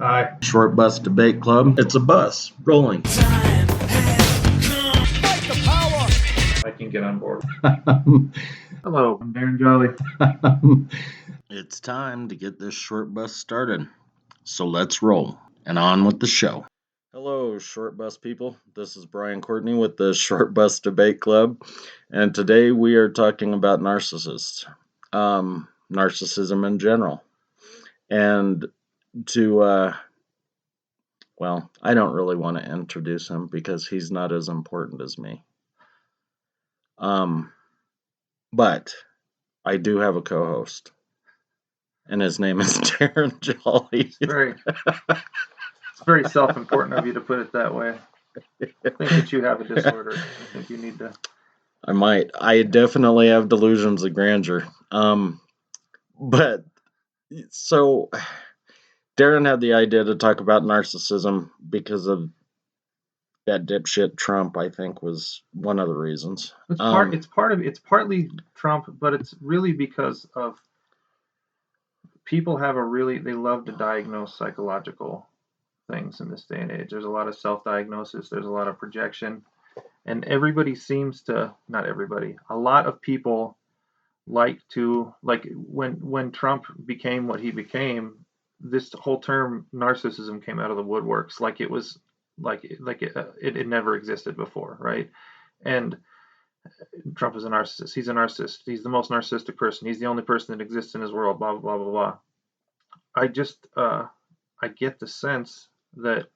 Aye. Short Bus Debate Club. It's a bus rolling. I can get on board. Hello, I'm Darren Jolly. It's time to get this short bus started. So let's roll and on with the show. Hello, short bus people. This is Brian Courtney with the Short Bus Debate Club. And today we are talking about narcissists, narcissism in general. And I don't really want to introduce him because he's not as important as me. But I do have a co-host, and his name is Darren Jolly. It's very self-important of you to put it that way. I think that you have a disorder. I think you need to. I might. I definitely have delusions of grandeur. But so Darren had the idea to talk about narcissism because of that dipshit Trump, I think, was one of the reasons. It's partly Trump, but it's really because of people they love to diagnose psychological things in this day and age. There's a lot of self-diagnosis, there's a lot of projection, and not everybody, a lot of people like when Trump became what he became, this whole term narcissism came out of the woodworks like it was it never existed before, right? And Trump is a narcissist. He's a narcissist. He's the most narcissistic person. He's the only person that exists in his world, blah, blah, blah, blah, blah. I get the sense that,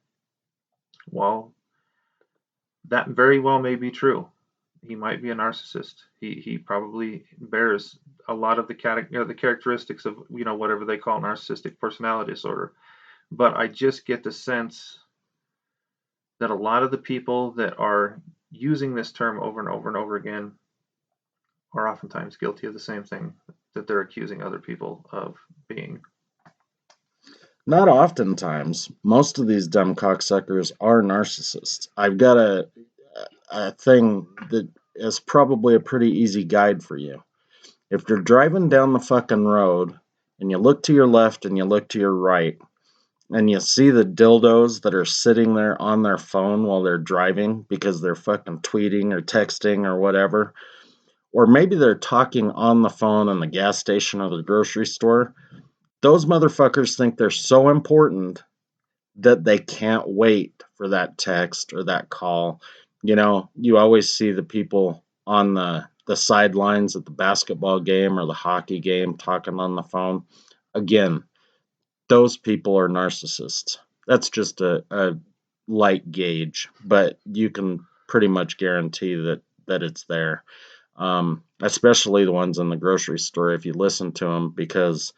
well, that very well may be true. He might be a narcissist. He probably bears a lot of the characteristics of, whatever they call narcissistic personality disorder. But I just get the sense that a lot of the people that are using this term over and over and over again are oftentimes guilty of the same thing that they're accusing other people of being. Not oftentimes. Most of these dumb cocksuckers are narcissists. I've got a thing that is probably a pretty easy guide for you. If you're driving down the fucking road and you look to your left and you look to your right and you see the dildos that are sitting there on their phone while they're driving because they're fucking tweeting or texting or whatever, or maybe they're talking on the phone in the gas station or the grocery store, those motherfuckers think they're so important that they can't wait for that text or that call. You always see the people on the sidelines at the basketball game or the hockey game talking on the phone. Again, those people are narcissists. That's just a light gauge, but you can pretty much guarantee that it's there. Especially the ones in the grocery store, if you listen to them, because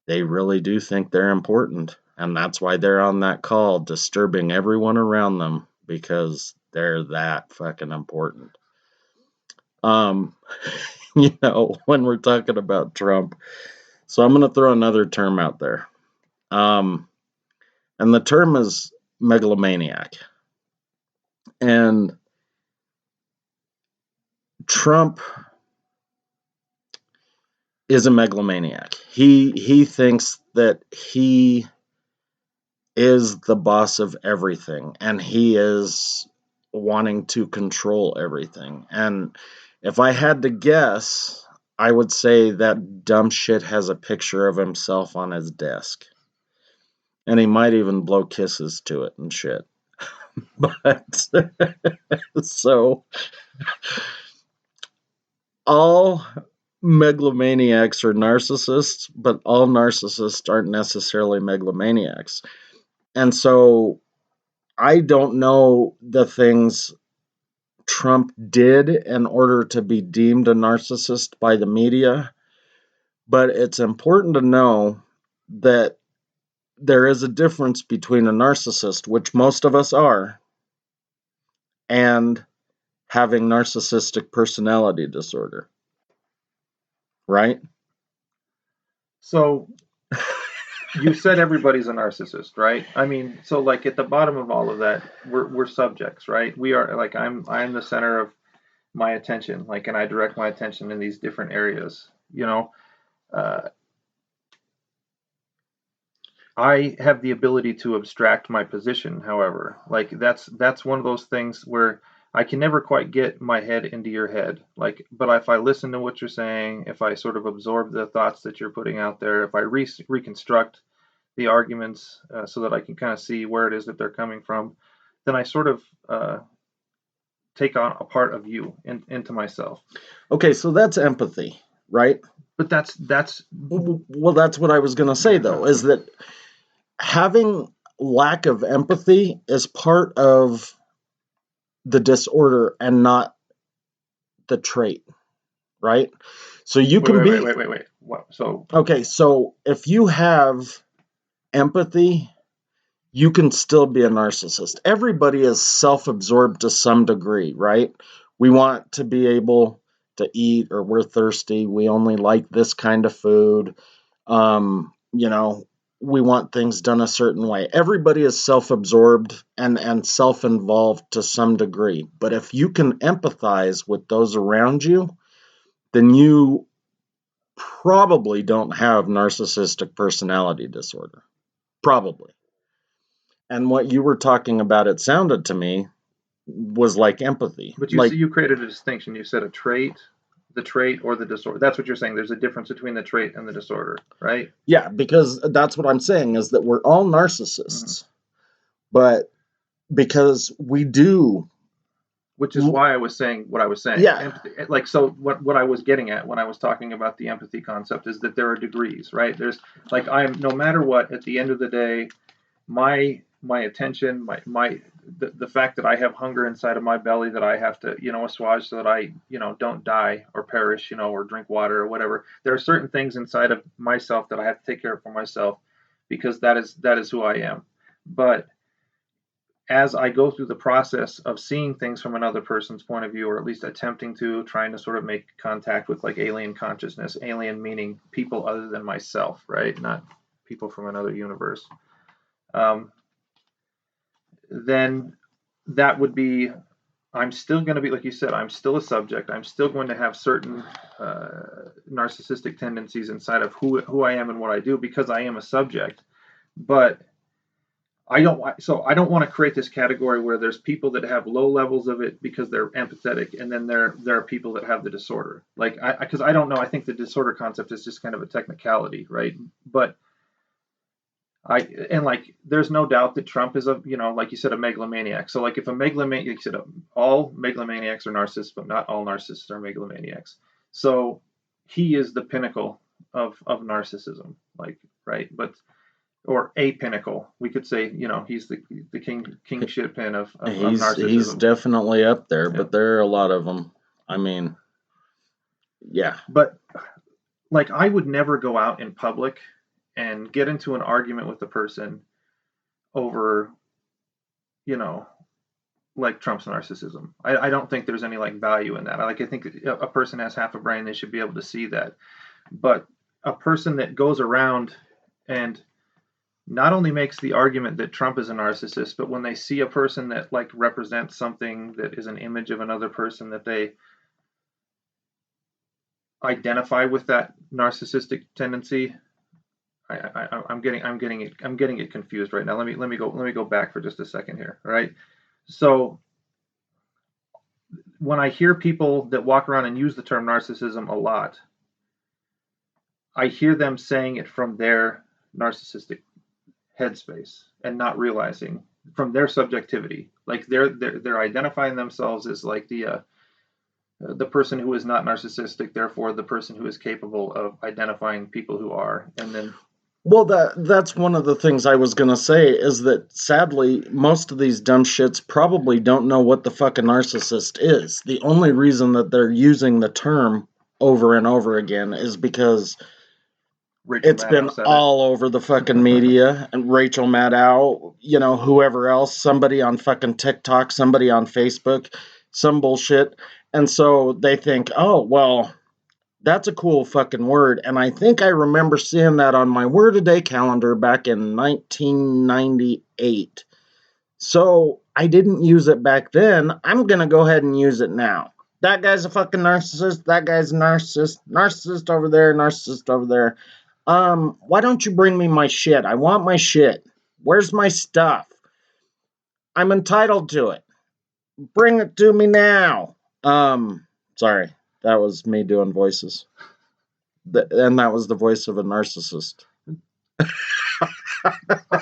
they really do think they're important. And that's why they're on that call, disturbing everyone around them, because they're that fucking important. When we're talking about Trump, so I'm going to throw another term out there. And the term is megalomaniac. And Trump is a megalomaniac. He thinks that he is the boss of everything, and he is wanting to control everything. And if I had to guess, I would say that dumb shit has a picture of himself on his desk. And he might even blow kisses to it and shit. But, so, all megalomaniacs are narcissists, but all narcissists aren't necessarily megalomaniacs. And so, I don't know the things Trump did in order to be deemed a narcissist by the media, but it's important to know that there is a difference between a narcissist, which most of us are, and having narcissistic personality disorder. Right? So you said everybody's a narcissist, right? I mean, so like at the bottom of all of that, we're subjects, right? We are, like, I'm the center of my attention, like, and I direct my attention in these different areas, I have the ability to abstract my position, however. Like that's one of those things where I can never quite get my head into your head. Like, but if I listen to what you're saying, if I sort of absorb the thoughts that you're putting out there, if I reconstruct the arguments so that I can kind of see where it is that they're coming from, then I sort of take on a part of you into myself. Okay, so that's empathy, right? But that's Well, that's what I was going to say, though, is that having lack of empathy is part of the disorder and not the trait, right? So you can be. Wait. What? So Okay, so if you have empathy, you can still be a narcissist. Everybody is self-absorbed to some degree, right? We want to be able to eat, or we're thirsty. We only like this kind of food. You know, we want things done a certain way. Everybody is self-absorbed and self-involved to some degree. But if you can empathize with those around you, then you probably don't have narcissistic personality disorder. Probably. And what you were talking about, it sounded to me, was like empathy. but Like, you created a distinction. You said a trait, the trait or the disorder. That's what you're saying. There's a difference between the trait and the disorder, right? yeah, because that's what I'm saying, is that we're all narcissists. But because we do. Which is why I was saying what I was saying. Yeah. Empathy, like, so what I was getting at when I was talking about the empathy concept is that there are degrees, right? There's like, I'm, no matter what, at the end of the day, my attention, the fact that I have hunger inside of my belly that I have to, assuage so that I, don't die or perish, or drink water or whatever. There are certain things inside of myself that I have to take care of for myself because that is who I am. But as I go through the process of seeing things from another person's point of view, or at least attempting to, trying to sort of make contact with like alien consciousness, alien meaning people other than myself, right? Not people from another universe. Then that would be, I'm still going to be, like you said, I'm still a subject. I'm still going to have certain narcissistic tendencies inside of who I am and what I do because I am a subject. But I don't want to create this category where there's people that have low levels of it because they're empathetic, and then there are people that have the disorder. Like, because I don't know. I think the disorder concept is just kind of a technicality, right? But there's no doubt that Trump is like you said, a megalomaniac. So like if a megalomaniac, you said all megalomaniacs are narcissists, but not all narcissists are megalomaniacs. So he is the pinnacle of narcissism, like, right? But or a pinnacle, we could say, he's the kingship of narcissism. He's definitely up there, but there are a lot of them. I mean, yeah. But like, I would never go out in public and get into an argument with a person over, like Trump's narcissism. I don't think there's any like value in that. I think a person has half a brain, they should be able to see that. But a person that goes around and not only makes the argument that Trump is a narcissist, but when they see a person that like represents something that is an image of another person, that they identify with that narcissistic tendency. I'm getting it confused right now. Let me go back for just a second here. All right. So when I hear people that walk around and use the term narcissism a lot, I hear them saying it from their narcissistic headspace and not realizing from their subjectivity. Like they're identifying themselves as like the person who is not narcissistic, therefore the person who is capable of identifying people who are, and then. Well, that's one of the things I was going to say, is that sadly, most of these dumb shits probably don't know what the fuck a narcissist is. The only reason that they're using the term over and over again is because it's been all over the fucking media, and Rachel Maddow, whoever else, somebody on fucking TikTok, somebody on Facebook, some bullshit. And so they think, oh, well, that's a cool fucking word. And I think I remember seeing that on my Word a Day calendar back in 1998. So I didn't use it back then. I'm going to go ahead and use it now. That guy's a fucking narcissist. That guy's a narcissist. Narcissist over there. Narcissist over there. Why don't you bring me my shit? I want my shit. Where's my stuff? I'm entitled to it. Bring it to me now. Sorry, that was me doing voices. And that was the voice of a narcissist.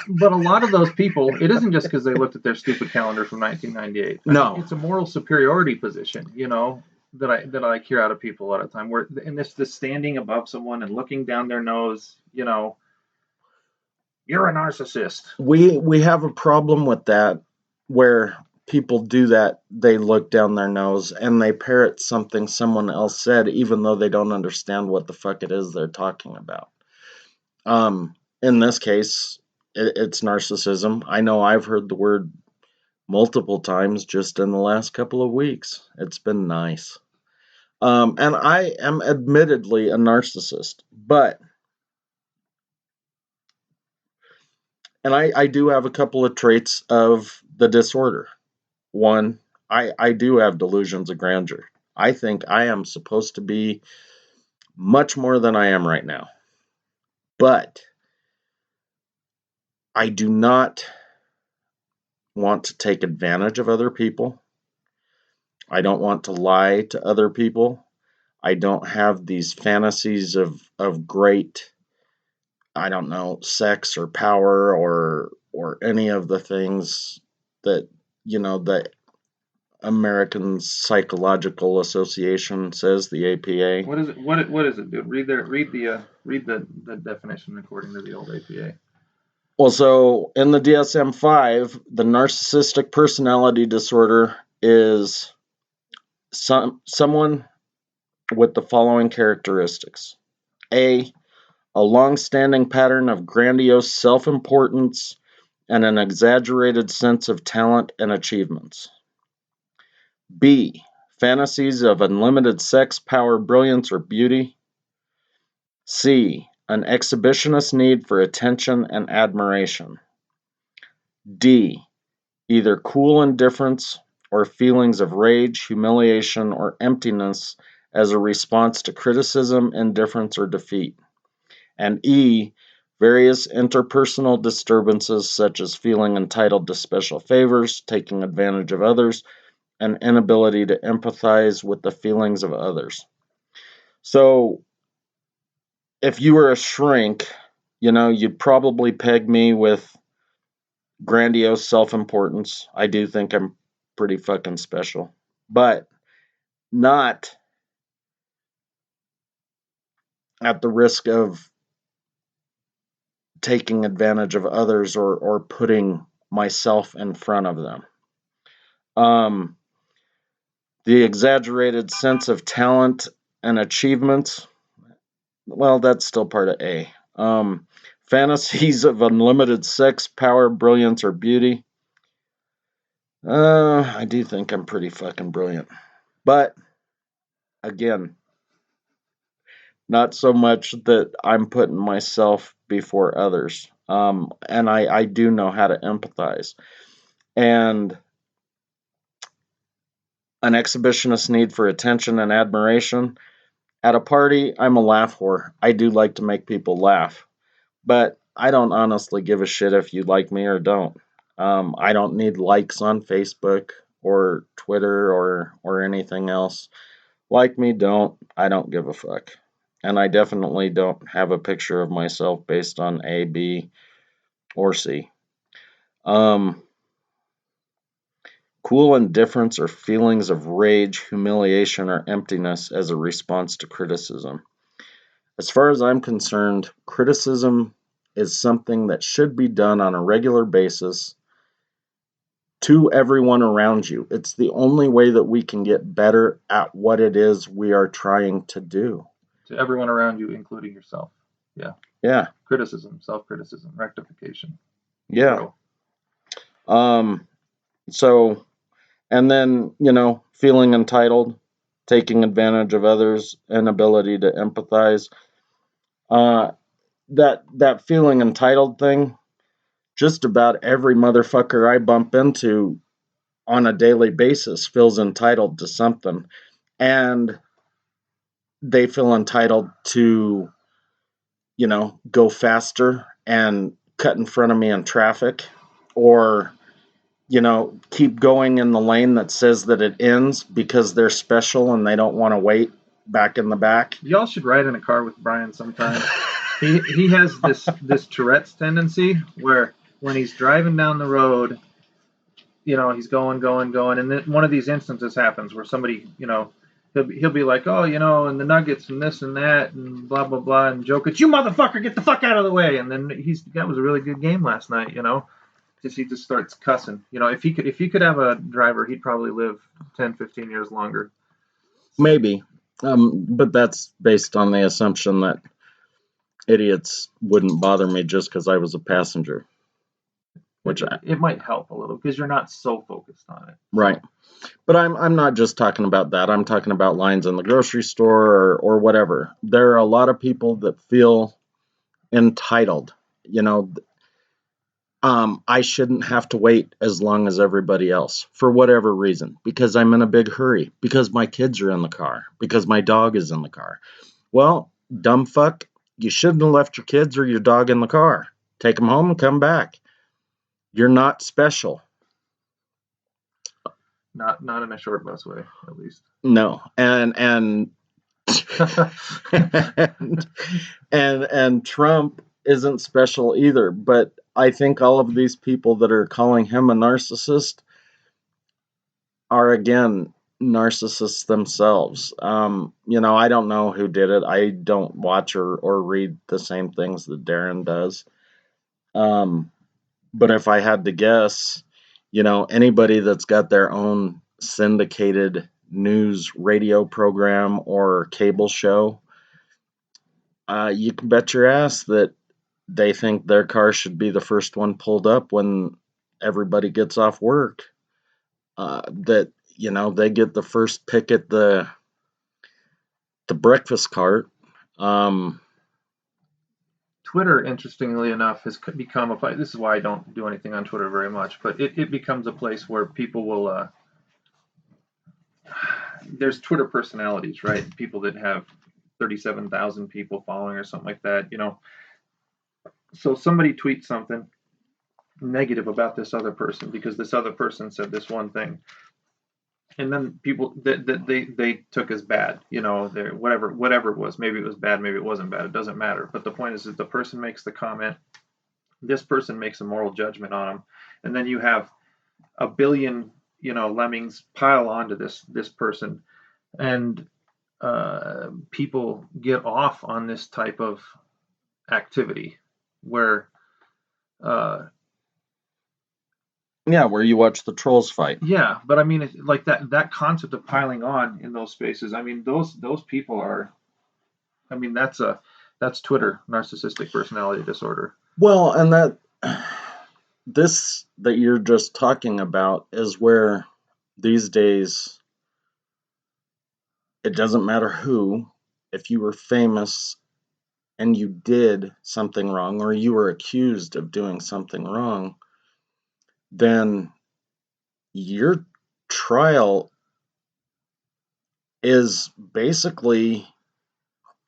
But a lot of those people, it isn't just because they looked at their stupid calendar from 1998. No. It's a moral superiority position, that I hear out of people a lot of time. Where and this standing above someone and looking down their nose, you're a narcissist. We have a problem with that, where people do that. They look down their nose and they parrot something someone else said, even though they don't understand what the fuck it is they're talking about. In this case, it's narcissism. I know I've heard the word multiple times just in the last couple of weeks. It's been nice. And I am admittedly a narcissist, and I do have a couple of traits of the disorder. One, I do have delusions of grandeur. I think I am supposed to be much more than I am right now. But I do not want to take advantage of other people. I don't want to lie to other people. I don't have these fantasies of great, I don't know, sex or power or any of the things that, the American Psychological Association says, the APA. What is it? What is it, dude? Read the definition according to the old APA. Well, so in the DSM-5, the Narcissistic Personality Disorder is someone with the following characteristics. A long-standing pattern of grandiose self-importance and an exaggerated sense of talent and achievements. B, fantasies of unlimited sex, power, brilliance, or beauty. C, an exhibitionist need for attention and admiration. D, either cool indifference or feelings of rage, humiliation, or emptiness as a response to criticism, indifference, or defeat. And E, various interpersonal disturbances such as feeling entitled to special favors, taking advantage of others, and inability to empathize with the feelings of others. So, if you were a shrink, you'd probably peg me with grandiose self-importance. I do think I'm pretty fucking special, but not at the risk of taking advantage of others or putting myself in front of them. The exaggerated sense of talent and achievements, well, that's still part of A. Fantasies of unlimited sex, power, brilliance, or beauty. I do think I'm pretty fucking brilliant. But, again, not so much that I'm putting myself before others. And I do know how to empathize. And an exhibitionist need for attention and admiration. At a party, I'm a laugh whore. I do like to make people laugh. But I don't honestly give a shit if you like me or don't. I don't need likes on Facebook or Twitter or anything else. Like me, don't. I don't give a fuck. And I definitely don't have a picture of myself based on A, B, or C. Cool indifference or feelings of rage, humiliation, or emptiness as a response to criticism. As far as I'm concerned, criticism is something that should be done on a regular basis to everyone around you. It's the only way that we can get better at what it is we are trying to do. To everyone around you, including yourself. Yeah. Yeah. Criticism, self-criticism, rectification. Yeah. So, and then, feeling entitled, taking advantage of others, inability to empathize. That feeling entitled thing, just about every motherfucker I bump into on a daily basis feels entitled to something. And they feel entitled to go faster and cut in front of me in traffic, or keep going in the lane that says that it ends because they're special and they don't want to wait back in the back. Y'all should ride in a car with Brian sometime. He has this Tourette's tendency where when he's driving down the road, he's going, and then one of these instances happens where somebody, he'll be like, oh, and the Nuggets and this and that and blah blah blah, and joke at you, motherfucker, get the fuck out of the way, and then that was a really good game last night, he just starts cussing. If he could have a driver, he'd probably live 10, 15 years longer. Maybe, but that's based on the assumption that idiots wouldn't bother me just because I was a passenger. It might help a little because you're not so focused on it. Right. But I'm not just talking about that. I'm talking about lines in the grocery store or whatever. There are a lot of people that feel entitled. I shouldn't have to wait as long as everybody else for whatever reason, because I'm in a big hurry, because my kids are in the car, because my dog is in the car. Well, dumb fuck, you shouldn't have left your kids or your dog in the car. Take them home and come back. You're not special. Not in a short bus way, at least. No, and and Trump isn't special either. But I think all of these people that are calling him a narcissist are, again, narcissists themselves. I don't know who did it. I don't watch or read the same things that Darren does. But if I had to guess, anybody that's got their own syndicated news radio program or cable show, you can bet your ass that they think their car should be the first one pulled up when everybody gets off work. That they get the first pick at the breakfast cart. Twitter, interestingly enough, has become a place. This is why I don't do anything on Twitter very much, but it becomes a place where people will. There's Twitter personalities, right? People that have 37,000 people following or something like that, So somebody tweets something negative about this other person because this other person said this one thing, and then people that they took as bad, whatever it was. Maybe it was bad, maybe it wasn't bad. It doesn't matter. But the point is that the person makes the comment. This person makes a moral judgment on them, and then you have a billion, lemmings pile onto this person, and people get off on this type of activity where where you watch the trolls fight. Yeah, but I mean, it's like that concept of piling on in those spaces. I mean, those people are. I mean, that's Twitter, narcissistic personality disorder. Well, and this that you're just talking about is where these days it doesn't matter who, if you were famous and you did something wrong or you were accused of doing something wrong, then your trial is basically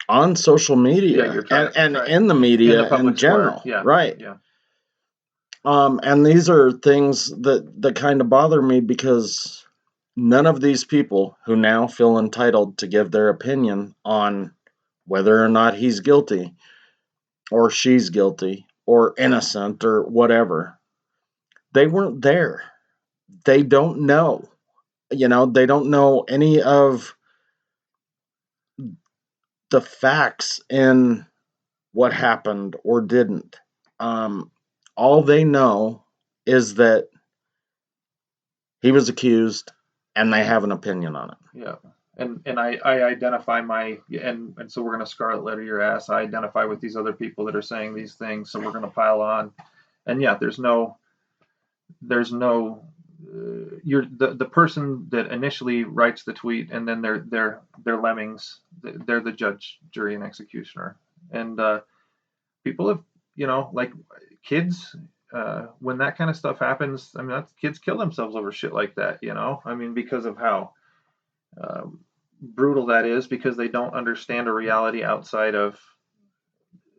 on social media and in the media in general. Yeah, right. Yeah. And these are things that kind of bother me because none of these people who now feel entitled to give their opinion on whether or not he's guilty or she's guilty or innocent or whatever, they weren't there. They don't know. They don't know any of the facts in what happened or didn't. All they know is that he was accused and they have an opinion on it. Yeah. And I identify and so we're going to scarlet letter your ass. I identify with these other people that are saying these things, so we're going to pile on. And yeah, there's no you're the person that initially writes the tweet, and then they're lemmings. They're the judge, jury, and executioner. And people have, like kids, when that kind of stuff happens, I mean, kids kill themselves over shit like that, I mean, because of how brutal that is, because they don't understand a reality outside of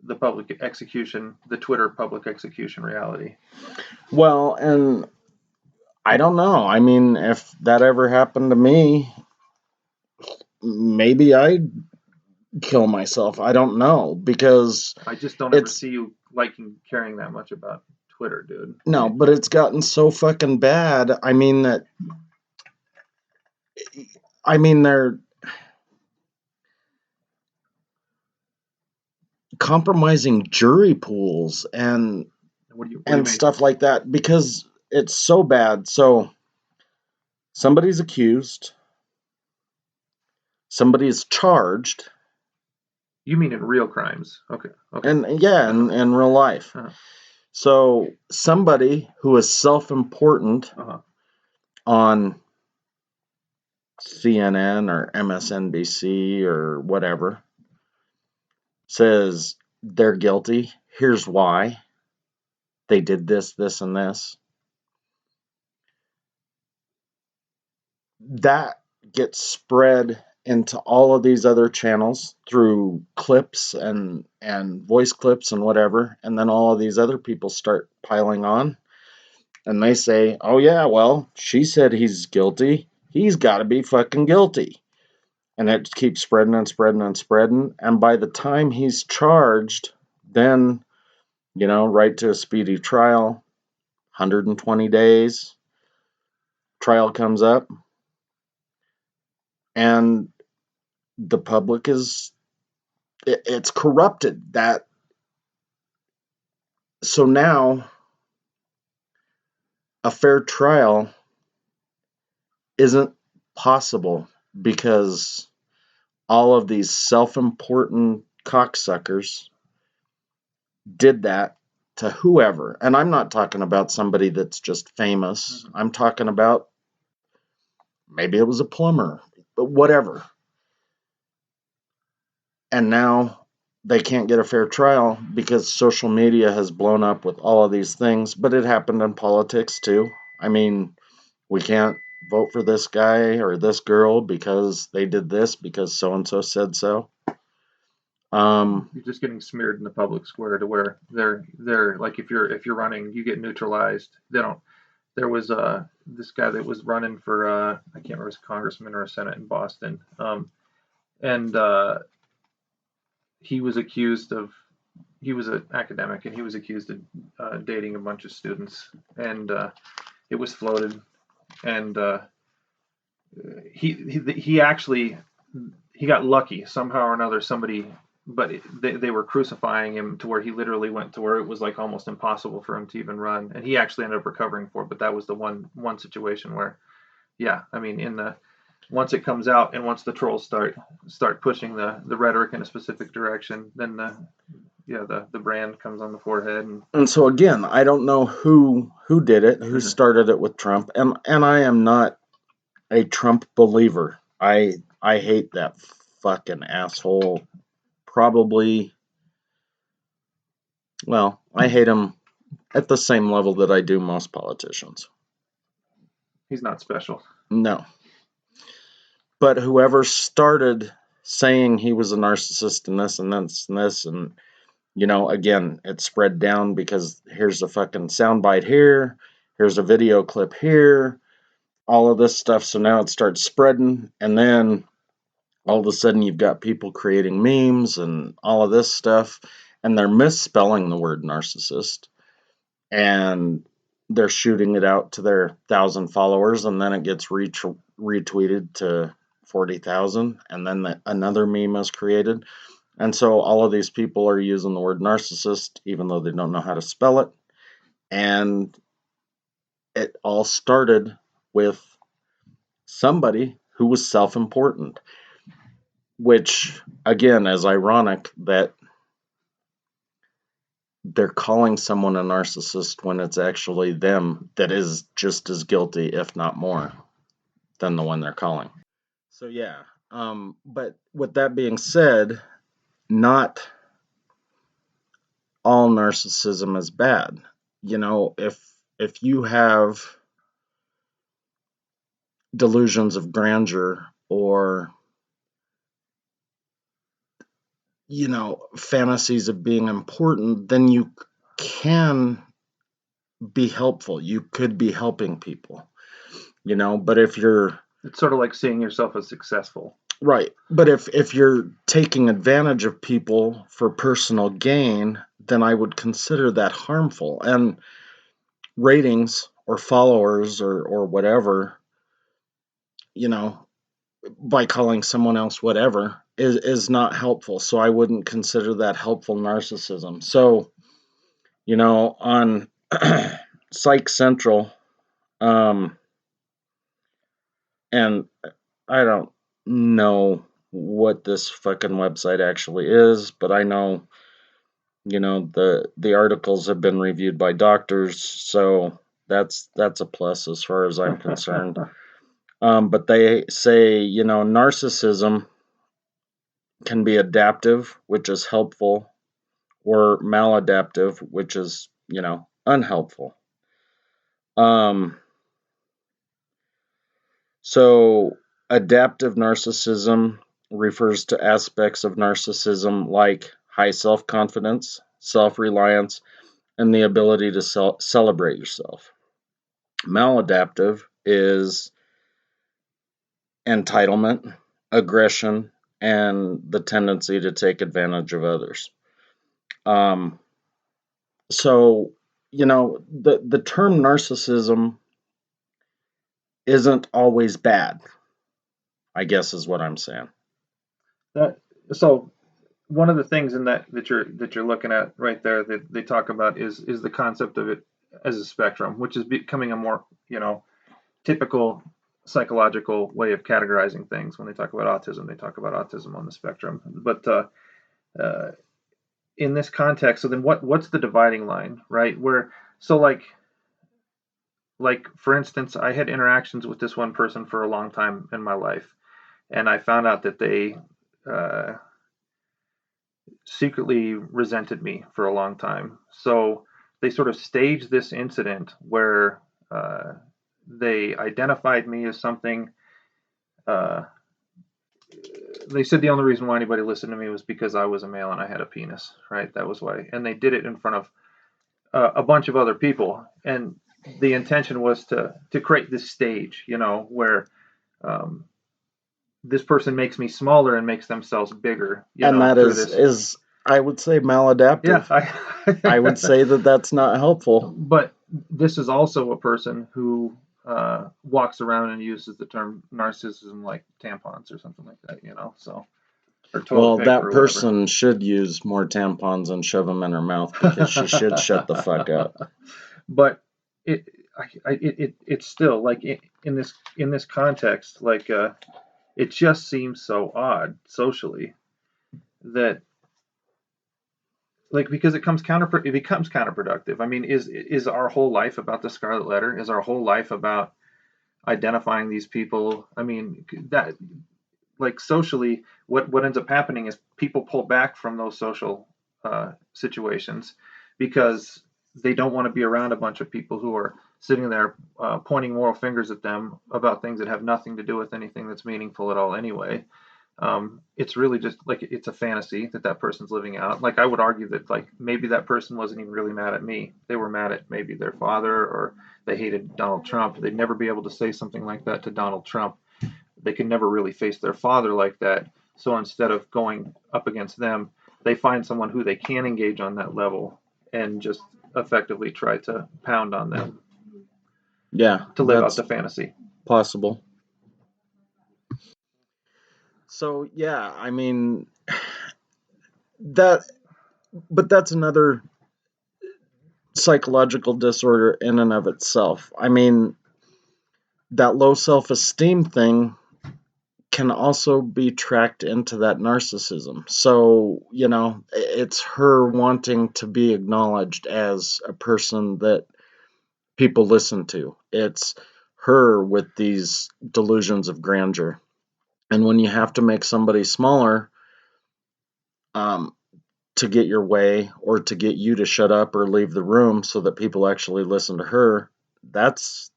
the public execution, the Twitter public execution reality. Well, and I don't know. I mean, if that ever happened to me, maybe I'd kill myself. I don't know, because I just don't ever see you liking caring that much about Twitter, dude. No, but it's gotten so fucking bad. I mean, they're compromising jury pools and What do you mean? stuff like that, because it's so bad. So somebody's accused, somebody's charged. You mean in real crimes? Okay. And yeah, in real life. So somebody who is self-important on CNN or MSNBC or whatever says they're guilty. Here's why. They did this, this, and this. That gets spread into all of these other channels through clips and voice clips and whatever, and then all of these other people start piling on, and they say, oh yeah, well, she said he's guilty, he's got to be fucking guilty. And it keeps spreading and spreading and spreading, and by the time he's charged, then, right to a speedy trial, 120 days, trial comes up, and the public it's corrupted. So now a fair trial isn't possible, because all of these self-important cocksuckers did that to whoever. And I'm not talking about somebody that's just famous. Mm-hmm. I'm talking about maybe it was a plumber, but whatever. And now they can't get a fair trial because social media has blown up with all of these things. But it happened in politics too. I mean, we can't vote for this guy or this girl because they did this, because so-and-so said so. You're just getting smeared in the public square to where they're like, if you're running, you get neutralized. There was this guy that was running for I can't remember, if it was a congressman or a senate in Boston, and he was an academic, and he was accused of dating a bunch of students, and it was floated, and he actually got lucky somehow or another. But they were crucifying him to where he literally went to where it was like almost impossible for him to even run, and he actually ended up recovering for it. But that was the one situation where, yeah, I mean, once it comes out and once the trolls start pushing the rhetoric in a specific direction, then the brand comes on the forehead. And so again, I don't know who did it, who started it with Trump, and I am not a Trump believer. I hate that fucking asshole. Probably, well, I hate him at the same level that I do most politicians. He's not special. No. But whoever started saying he was a narcissist and this and this and this, and, again, it spread down because here's a fucking soundbite here, here's a video clip here, all of this stuff. So now it starts spreading, and then all of a sudden you've got people creating memes and all of this stuff, and they're misspelling the word narcissist, and they're shooting it out to their 1,000 followers, and then it gets retweeted to 40,000, and then another meme is created. And so all of these people are using the word narcissist even though they don't know how to spell it. And it all started with somebody who was self-important, which again is ironic that they're calling someone a narcissist when it's actually them that is just as guilty, if not more, than the one they're calling. So yeah, but with that being said, not all narcissism is bad. If you have delusions of grandeur, or fantasies of being important, then you can be helpful. You could be helping people, but if you're It's sort of like seeing yourself as successful. right, but if you're taking advantage of people for personal gain, then I would consider that harmful. And ratings or followers or whatever, by calling someone else whatever is not helpful. So I wouldn't consider that helpful narcissism. So, on Psych Central, and I don't know what this fucking website actually is, but I know, the articles have been reviewed by doctors, so that's a plus as far as I'm concerned. But they say, narcissism can be adaptive, which is helpful, or maladaptive, which is, unhelpful. So adaptive narcissism refers to aspects of narcissism like high self-confidence, self-reliance, and the ability to celebrate yourself. Maladaptive is entitlement, aggression, and the tendency to take advantage of others. So, the term narcissism isn't always bad, I guess is what I'm saying. So one of the things in that you're looking at right there that they talk about is the concept of it as a spectrum, which is becoming a more typical psychological way of categorizing things. When they talk about autism, they talk about autism on the spectrum. But in this context, so then what's the dividing line, right? Where so like for instance, I had interactions with this one person for a long time in my life, and I found out that they uh, secretly resented me for a long time. So they sort of staged this incident where they identified me as something. Uh, they said the only reason why anybody listened to me was because I was a male and I had a penis, right? That was why. And they did it in front of a bunch of other people. And the intention was to create this stage, where um, this person makes me smaller and makes themselves bigger, And that through is this. is I would say Yeah, maladaptive. I would say that that's not helpful. But this is also a person who walks around and uses the term narcissism like tampons or something like that, so or toilet Well, paper that or whatever. person should use more tampons and shove them in her mouth because she should shut the fuck up. But it, it's still like in this context, like it just seems so odd socially that like because it becomes counterproductive. I mean, is our whole life about the Scarlet Letter? Is our whole life about identifying these people? I mean, that like socially, what ends up happening is people pull back from those social situations because they don't want to be around a bunch of people who are sitting there pointing moral fingers at them about things that have nothing to do with anything that's meaningful at all anyway. It's really just like it's a fantasy that person's living out. Like I would argue that like maybe that person wasn't even really mad at me. They were mad at maybe their father or they hated Donald Trump. They'd never be able to say something like that to Donald Trump. They could never really face their father like that. So instead of going up against them, they find someone who they can engage on that level and just effectively try to pound on them. Yeah, to live out the fantasy. Possible. So yeah, I mean that, but that's another psychological disorder in and of itself. I mean, that low self-esteem thing can also be tracked into that narcissism. So, it's her wanting to be acknowledged as a person that people listen to. It's her with these delusions of grandeur. And when you have to make somebody smaller to get your way or to get you to shut up or leave the room so that people actually listen to her, that's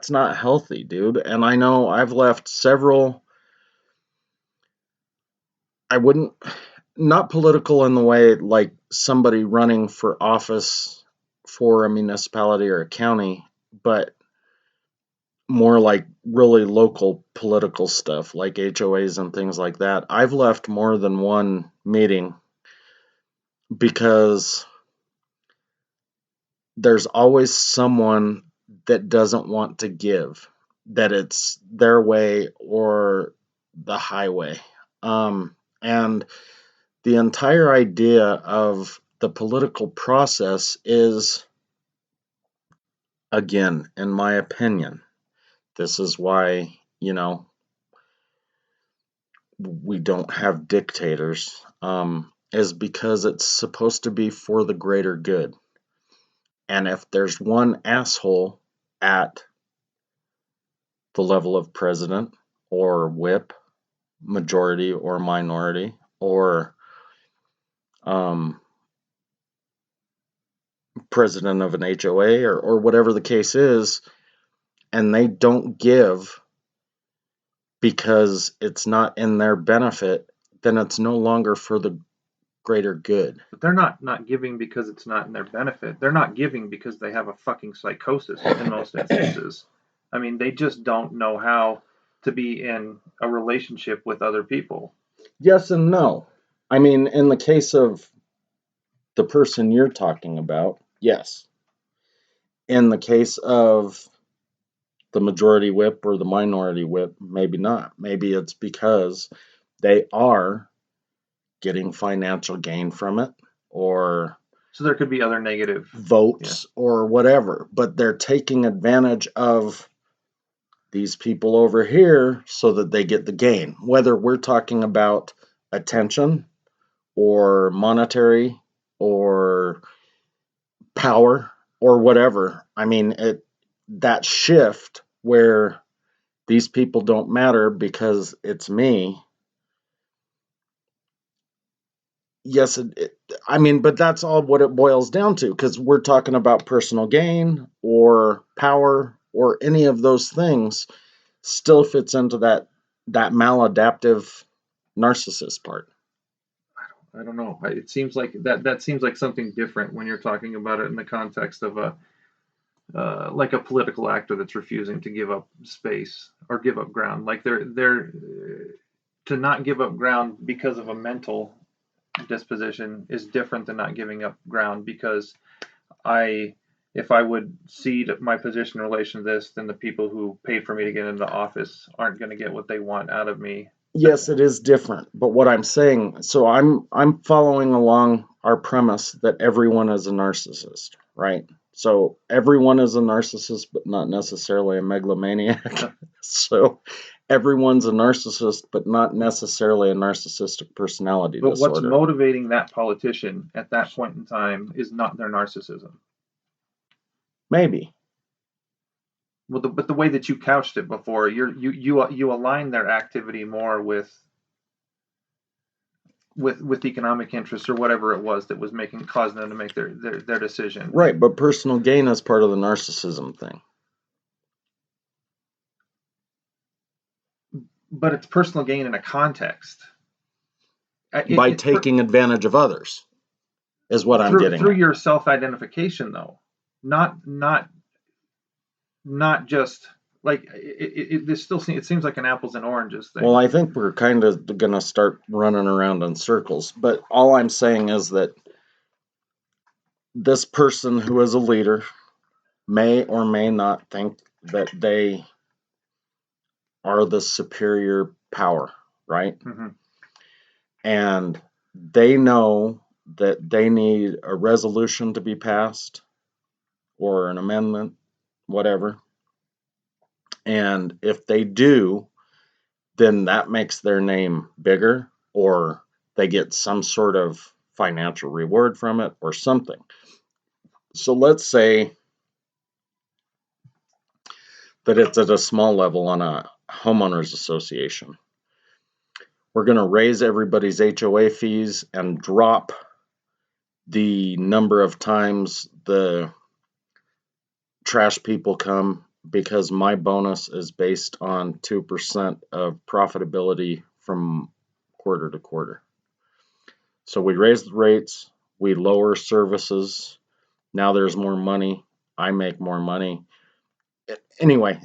not healthy, dude. And I know I've left several. I wouldn't not political in the way like somebody running for office for a municipality or a county, but more like really local political stuff like HOAs and things like that. I've left more than one meeting because there's always someone that doesn't want to give, that it's their way or the highway. And the entire idea of the political process is, again, in my opinion, this is why, we don't have dictators, is because it's supposed to be for the greater good. And if there's one asshole at the level of president or whip, majority or minority, or president of an HOA or whatever the case is, and they don't give because it's not in their benefit, then it's no longer for the greater good. But they're not giving because it's not in their benefit. They're not giving because they have a fucking psychosis in most instances. I mean, they just don't know how to be in a relationship with other people. Yes and no. I mean, in the case of the person you're talking about, yes. In the case of the majority whip or the minority whip, maybe not. Maybe it's because they are getting financial gain from it, or So there could be other negative votes or whatever, but they're taking advantage of these people over here so that they get the gain, whether we're talking about attention or monetary or power or whatever. I mean, that shift where these people don't matter because it's me. Yes, I mean, but that's all what it boils down to, because we're talking about personal gain or power or any of those things still fits into that maladaptive narcissist part. I don't know. It seems like that seems like something different when you're talking about it in the context of a like a political actor that's refusing to give up space or give up ground. Like they're to not give up ground because of a mental disposition is different than not giving up ground because I if I would cede my position in relation to this, then the people who paid for me to get into office aren't going to get what they want out of me. Yes, it is different, but what I'm saying, so I'm following along our premise that everyone is a narcissist, right? So everyone is a narcissist, but not necessarily a megalomaniac. So everyone's a narcissist, but not necessarily a narcissistic personality But disorder. what's motivating that politician at that point in time is not their narcissism. Maybe. Well, but the way that you couched it before, you align their activity more with economic interests or whatever it was that was causing them to make their decision. Right, but personal gain is part of the narcissism thing. But it's personal gain in a context. By taking advantage of others, is what I'm getting through at. your self-identification, though, not just like it seems like an apples and oranges thing. Well, I think we're kind of going to start running around in circles, but all I'm saying is that this person who is a leader may or may not think that they are the superior power, right? Mm-hmm. And they know that they need a resolution to be passed or an amendment, whatever. And if they do, then that makes their name bigger, or they get some sort of financial reward from it or something. So let's say that it's at a small level on a homeowners association. We're going to raise everybody's HOA fees and drop the number of times the trash people come because my bonus is based on 2% of profitability from quarter to quarter. So we raise the rates, we lower services. Now there's more money. I make more money. Anyway,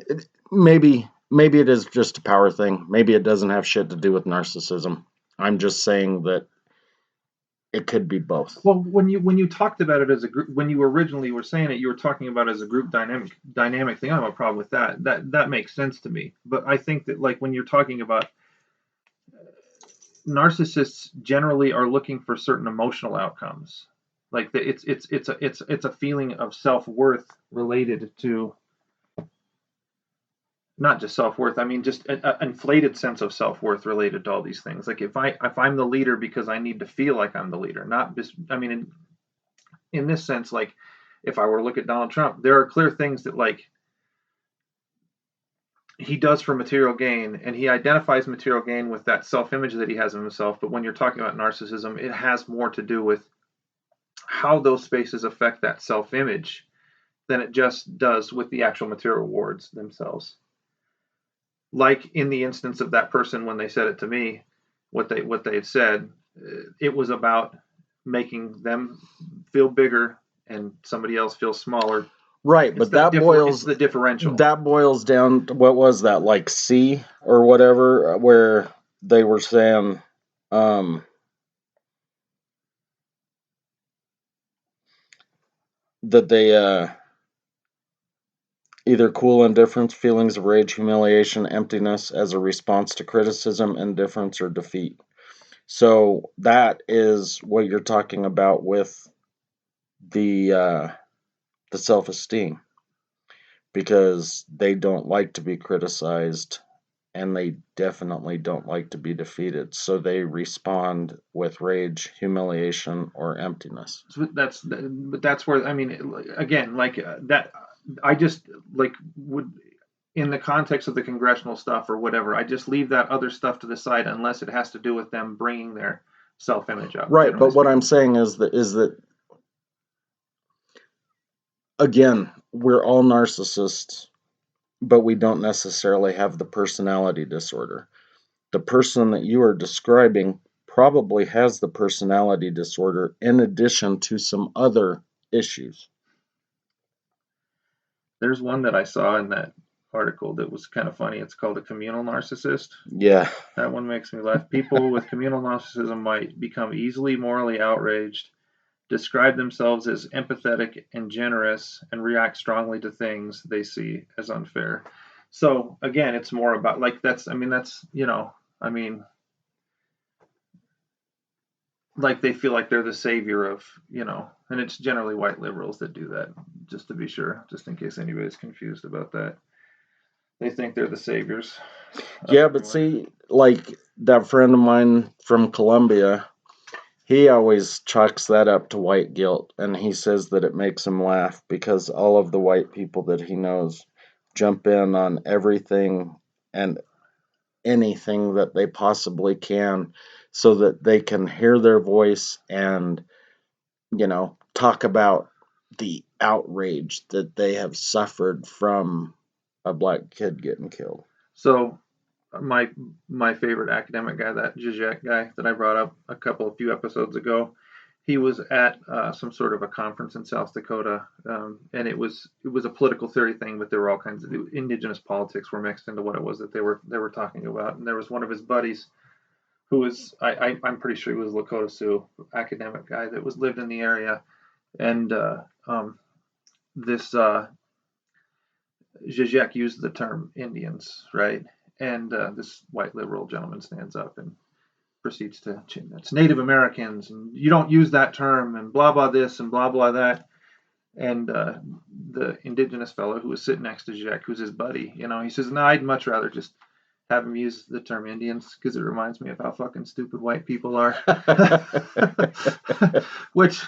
maybe it is just a power thing. Maybe it doesn't have shit to do with narcissism. I'm just saying that it could be both. Well, when you talked about it as a group, when you originally were saying it, you were talking about it as a group dynamic thing. I don't have a problem with that. That makes sense to me. But I think that like when you're talking about narcissists, generally are looking for certain emotional outcomes. Like it's a feeling of self-worth related to not just self-worth. I mean, just an inflated sense of self-worth related to all these things. Like if I'm the leader because I need to feel like I'm the leader, not just, I mean, in this sense, like if I were to look at Donald Trump, there are clear things that like he does for material gain, and he identifies material gain with that self-image that he has of himself. But when you're talking about narcissism, it has more to do with how those spaces affect that self-image than it just does with the actual material rewards themselves. Like in the instance of that person when they said it to me, what they had said, it was about making them feel bigger and somebody else feel smaller. Right, but it's the differential. That boils down to, what was that, like C or whatever, where they were saying that they either cool indifference, feelings of rage, humiliation, emptiness as a response to criticism, indifference, or defeat. So that is what you're talking about with the self-esteem, because they don't like to be criticized and they definitely don't like to be defeated. So they respond with rage, humiliation, or emptiness. So that's where, I mean, again, like that, I just like would, in the context of the congressional stuff or whatever, I just leave that other stuff to the side unless it has to do with them bringing their self-image up. Right, but what I'm saying is that again, we're all narcissists, but we don't necessarily have the personality disorder. The person that you are describing probably has the personality disorder in addition to some other issues. There's one that I saw in that article that was kind of funny. It's called a communal narcissist. Yeah. That one makes me laugh. People with communal narcissism might become easily morally outraged, describe themselves as empathetic and generous, and react strongly to things they see as unfair. So again, it's more about like that's like they feel like they're the savior of, and it's generally white liberals that do that, just to be sure, just in case anybody's confused about that. They think they're the saviors. Yeah, but see, like that friend of mine from Colombia, he always chalks that up to white guilt, and he says that it makes him laugh because all of the white people that he knows jump in on everything and anything that they possibly can so that they can hear their voice and, talk about the outrage that they have suffered from a black kid getting killed. So my favorite academic guy, that Zizek guy that I brought up a few episodes ago, he was at some sort of a conference in South Dakota, and it was a political theory thing, but there were all kinds of indigenous politics were mixed into what it was that they were talking about. And there was one of his buddies who was I'm pretty sure he was Lakota Sioux academic guy that lived in the area, and this Zizek used the term Indians, right? And this white liberal gentleman stands up and proceeds to it's Native Americans, and you don't use that term, and blah blah this and blah blah that. And the indigenous fellow who was sitting next to Zizek, who's his buddy, he says, "No, I'd much rather just have him use the term Indians because it reminds me of how fucking stupid white people are." Which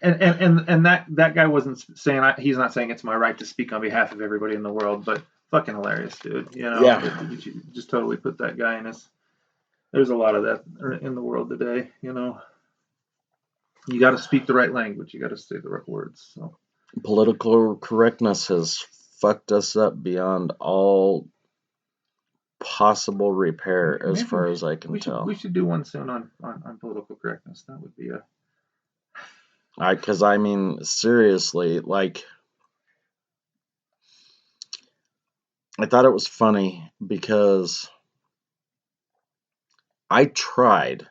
and that guy wasn't saying, he's not saying it's my right to speak on behalf of everybody in the world, but fucking hilarious, dude. Yeah. You just totally put that guy in his. There's a lot of that in the world today. You got to speak the right language. You got to say the right words. So. Political correctness has fucked us up beyond all possible repair, as Maybe far as I can we tell. should do one soon on political correctness. That would be a Because I mean, seriously, like, I thought it was funny because I tried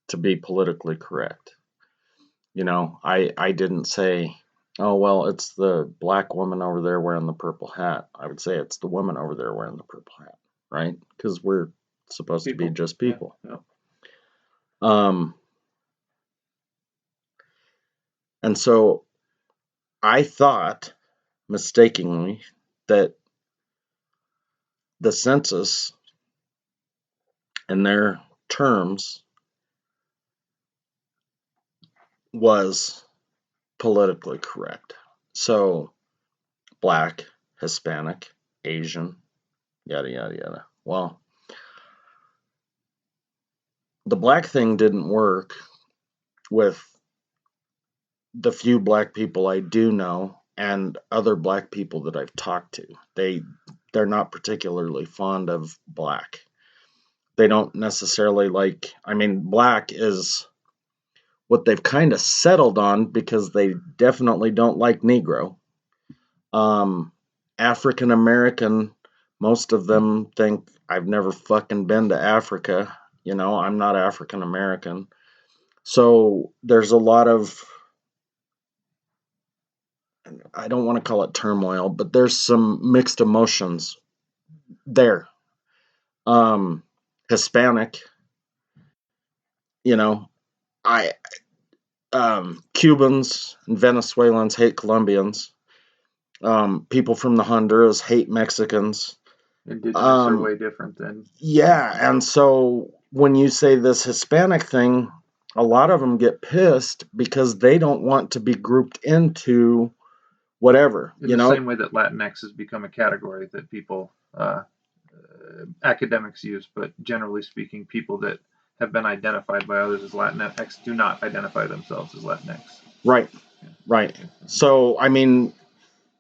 to be politically correct. You know, I didn't say, oh, well, it's the black woman over there wearing the purple hat. I would say it's the woman over there wearing the purple hat, right? Because we're supposed to be people. just people. Yeah. And so I thought mistakenly that the census in their terms was politically correct. So black, Hispanic, Asian, yada, yada, yada. Well, the black thing didn't work with the few black people I do know and other black people that I've talked to. They're not particularly fond of black. They don't necessarily like, I mean, black is what they've kind of settled on because they definitely don't like Negro. African American, most of them think I've never fucking been to Africa. You know, I'm not African American. So there's a lot of, I don't want to call it turmoil, but there's some mixed emotions there. Hispanic, you know, I Cubans and Venezuelans hate Colombians. People from the Honduras hate Mexicans. Indigenous are way different than. Yeah, and so when you say this Hispanic thing, a lot of them get pissed because they don't want to be grouped into whatever. In the same way that Latinx has become a category that people, academics use, but generally speaking, people that have been identified by others as Latinx do not identify themselves as Latinx. Right, right. So, I mean,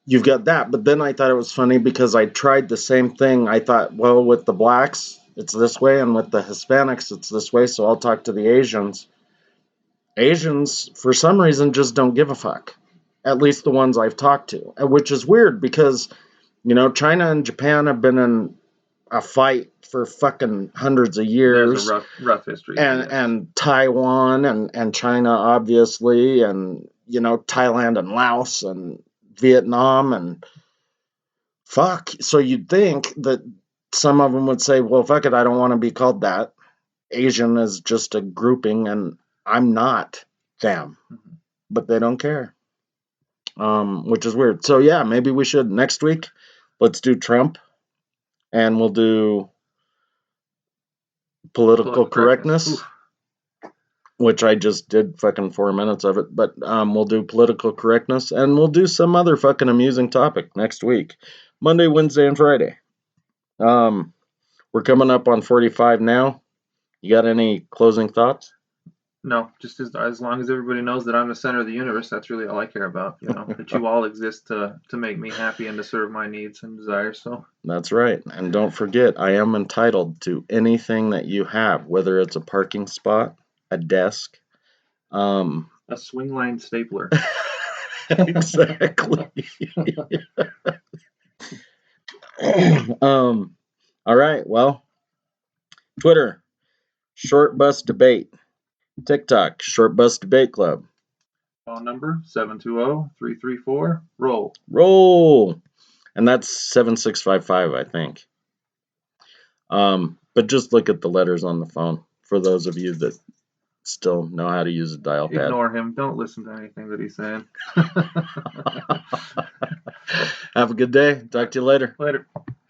you've got that, but then I thought it was funny because I tried the same thing. I thought, well, with the blacks, it's this way, and with the Hispanics, it's this way, so I'll talk to the Asians. Asians, for some reason, just don't give a fuck. At least the ones I've talked to, which is weird because, you know, China and Japan have been in a fight for fucking hundreds of years. There's a rough history. And Taiwan and China, obviously, and, you know, Thailand and Laos and Vietnam and fuck. So you'd think that some of them would say, well, fuck it, I don't want to be called that. Asian is just a grouping and I'm not them. Mm-hmm. But they don't care. Which is weird. So yeah, maybe we should next week. Let's do Trump and we'll do political correctness. Which I just did fucking 4 minutes of it, but we'll do political correctness and we'll do some other fucking amusing topic next week. Monday, Wednesday, and Friday. We're coming up on 45 now. You got any closing thoughts? No, just as long as everybody knows that I'm the center of the universe, that's really all I care about. You know, that you all exist to make me happy and to serve my needs and desires. So that's right. And don't forget, I am entitled to anything that you have, whether it's a parking spot, a desk, a swing line stapler. Exactly. All right. Well, Twitter, Short Bus Debate. TikTok, Short Bus Debate Club. Phone number 720-334-ROLL. Roll. And that's 7655, I think. But just look at the letters on the phone for those of you that still know how to use a dial pad. Ignore him. Don't listen to anything that he's saying. Have a good day. Talk to you later. Later.